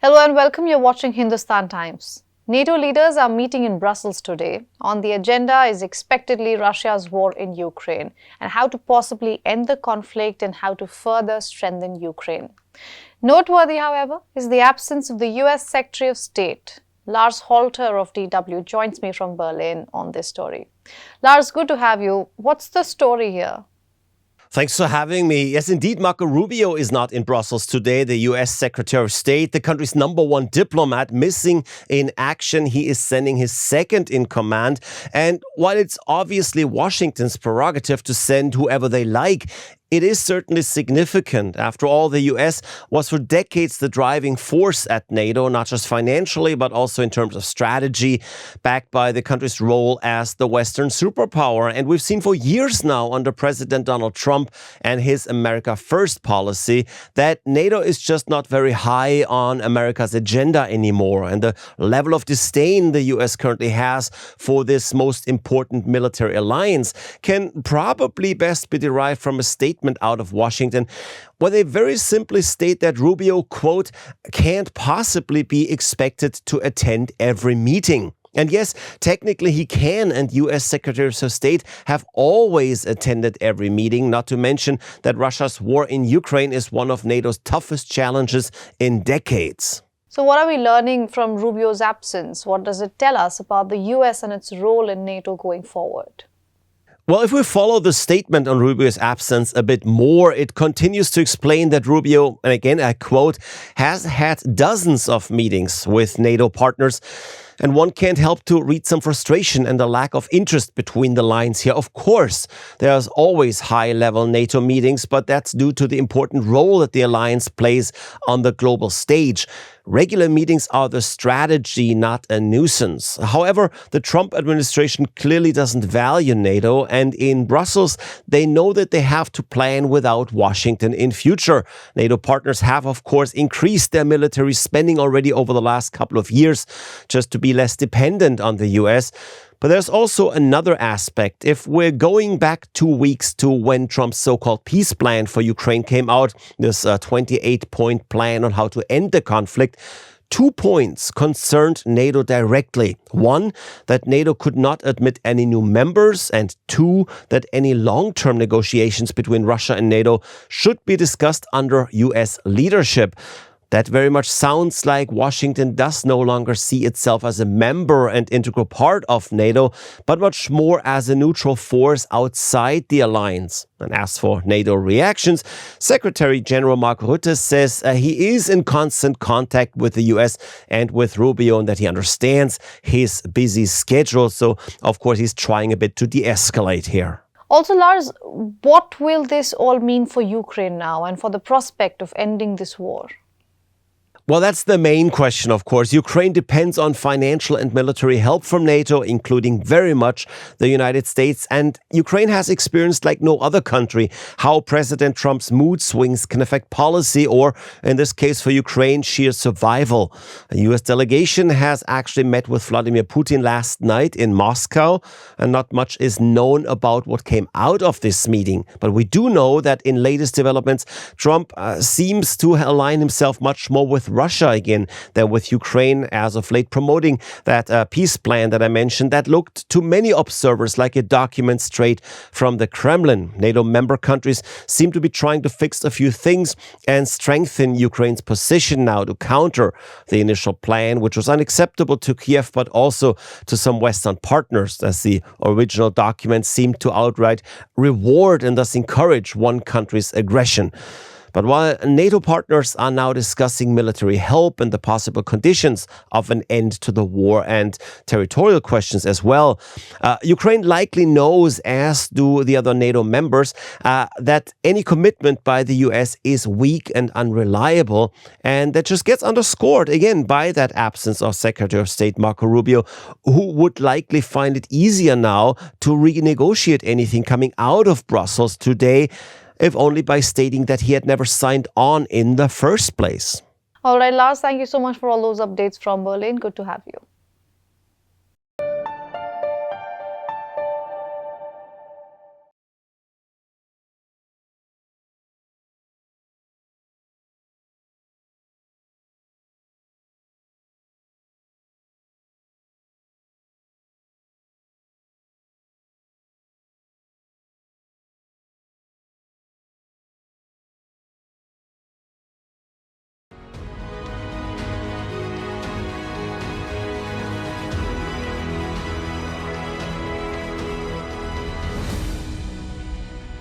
Hello and welcome. You're watching Hindustan Times. NATO leaders are meeting in Brussels today. On the agenda is expectedly Russia's war in Ukraine and how to possibly end the conflict and how to further strengthen Ukraine. Noteworthy, however, is the absence of the US Secretary of State. Lars Holter of DW joins me from Berlin on this story. Lars, good to have you. What's the story here? Thanks for having me. Yes, indeed, Marco Rubio is not in Brussels today, the US Secretary of State, the country's #1 diplomat, missing in action. He is sending his second in command. And while it's obviously Washington's prerogative to send whoever they like, it is certainly significant. After all, the US was for decades the driving force at NATO, not just financially, but also in terms of strategy, backed by the country's role as the Western superpower. And we've seen for years now under President Donald Trump and his America First policy that NATO is just not very high on America's agenda anymore. And the level of disdain the US currently has for this most important military alliance can probably best be derived from a statement out of Washington, where they very simply state that Rubio, quote, can't possibly be expected to attend every meeting. And yes, technically he can, and US Secretaries of State have always attended every meeting, not to mention that Russia's war in Ukraine is one of NATO's toughest challenges in decades. So what are we learning from Rubio's absence? What does it tell us about the US and its role in NATO going forward? Well, if we follow the statement on Rubio's absence a bit more, it continues to explain that Rubio, and again I quote, has had dozens of meetings with NATO partners. And one can't help to read some frustration and a lack of interest between the lines here. Of course, there's always high-level NATO meetings, but that's due to the important role that the alliance plays on the global stage. Regular meetings are the strategy, not a nuisance. However, the Trump administration clearly doesn't value NATO, and in Brussels, they know that they have to plan without Washington in future. NATO partners have, of course, increased their military spending already over the last couple of years, just to be less dependent on the US. But there's also another aspect. If we're going back 2 weeks to when Trump's so-called peace plan for Ukraine came out, this 28-point plan on how to end the conflict, 2 points concerned NATO directly. 1, that NATO could not admit any new members, and 2, that any long-term negotiations between Russia and NATO should be discussed under US leadership. That very much sounds like Washington does no longer see itself as a member and integral part of NATO, but much more as a neutral force outside the alliance. And as for NATO reactions, Secretary General Marco Rubio says he is in constant contact with the US and with Rubio and that he understands his busy schedule. So, of course, he's trying a bit to de-escalate here. Also, Lars, what will this all mean for Ukraine now and for the prospect of ending this war? Well, that's the main question, of course. Ukraine depends on financial and military help from NATO, including very much the United States. And Ukraine has experienced, like no other country, how President Trump's mood swings can affect policy or, in this case for Ukraine, sheer survival. A U.S. delegation has actually met with Vladimir Putin last night in Moscow, and not much is known about what came out of this meeting. But we do know that in latest developments, Trump seems to align himself much more with Russia again than with Ukraine, as of late, promoting that peace plan that I mentioned that looked to many observers like a document straight from the Kremlin. NATO member countries seem to be trying to fix a few things and strengthen Ukraine's position now to counter the initial plan, which was unacceptable to Kyiv, but also to some Western partners, as the original document seemed to outright reward and thus encourage one country's aggression. But while NATO partners are now discussing military help and the possible conditions of an end to the war and territorial questions as well, Ukraine likely knows, as do the other NATO members, that any commitment by the US is weak and unreliable. And that just gets underscored again by that absence of Secretary of State Marco Rubio, who would likely find it easier now to renegotiate anything coming out of Brussels today, if only by stating that he had never signed on in the first place. All right, Lars, thank you so much for all those updates from Berlin. Good to have you.